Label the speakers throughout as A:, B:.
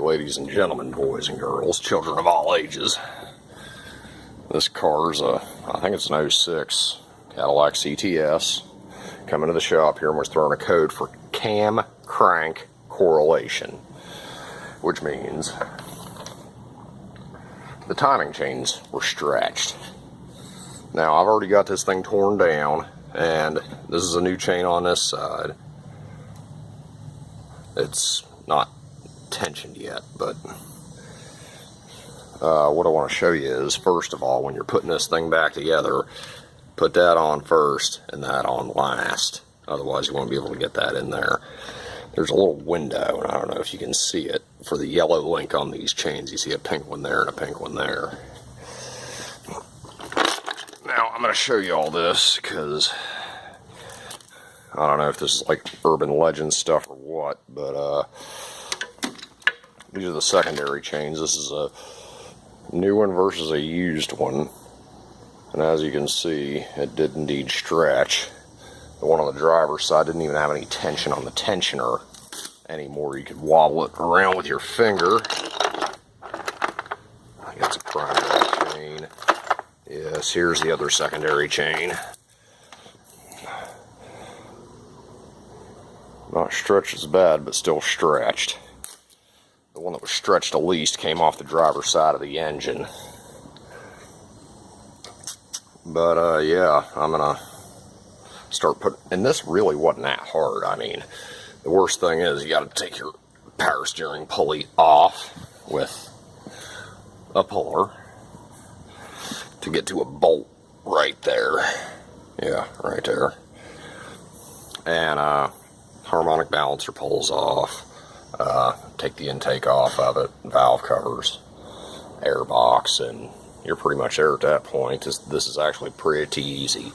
A: ladies and gentlemen, boys and girls, children of all ages. This car's I think it's an 06 Cadillac CTS. Coming to the shop here and we're throwing a code for cam crank correlation, which means the timing chains were stretched. Now I've already got this thing torn down, and this is a new chain on this side. It's not tensioned yet, but what I want to show you is, first of all, when you're putting this thing back together, put that on first and that on last. Otherwise you won't be able to get that in there. There's a little window, and I don't know if you can see it, for the yellow link on these chains. You see a pink one there and a pink one there. Now I'm going to show you all this because I don't know if this is like urban legend stuff or what, but these are the secondary chains. This is a new one versus a used one, and as you can see, it did indeed stretch. The one on the driver's side didn't even have any tension on the tensioner anymore. You could wobble it around with your finger. I guess a primary chain. Yes, here's the other secondary chain. Not stretched as bad, but still stretched. The one that was stretched the least came off the driver's side of the engine. But yeah, I'm gonna start putting, and this really wasn't that hard. I mean, the worst thing is you got to take your power steering pulley off with a puller to get to a bolt right there. Yeah, right there. And harmonic balancer pulls off. Take the intake off of it, valve covers, air box, and you're pretty much there at that point. This is actually pretty easy.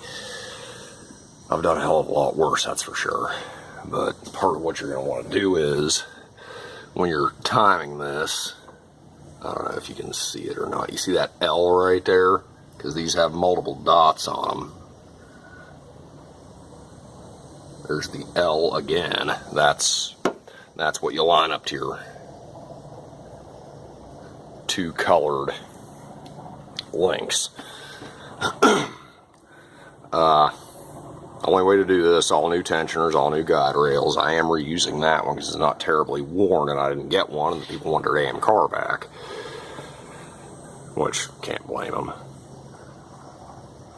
A: I've done a hell of a lot worse, that's for sure. But part of what you're going to want to do is, when you're timing this, I don't know if you can see it or not. You see that L right there? Because these have multiple dots on them. There's the L again. That's what you line up to your two colored links. Only way to do this, all new tensioners, all new guide rails. I am reusing that one because it's not terribly worn and I didn't get one, and the people want their damn car back. Which, can't blame them.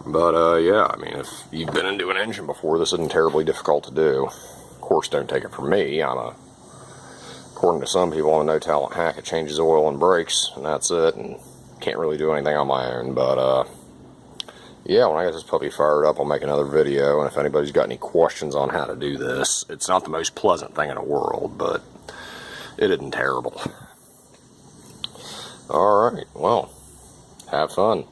A: But yeah, I mean, if you've been into an engine before, this isn't terribly difficult to do. Of course, don't take it from me. According to some people, I'm a no-talent hack. It changes oil and brakes, and that's it, and can't really do anything on my own. But yeah, when I get this puppy fired up, I'll make another video, and if anybody's got any questions on how to do this, it's not the most pleasant thing in the world, but it isn't terrible. Alright, well, have fun.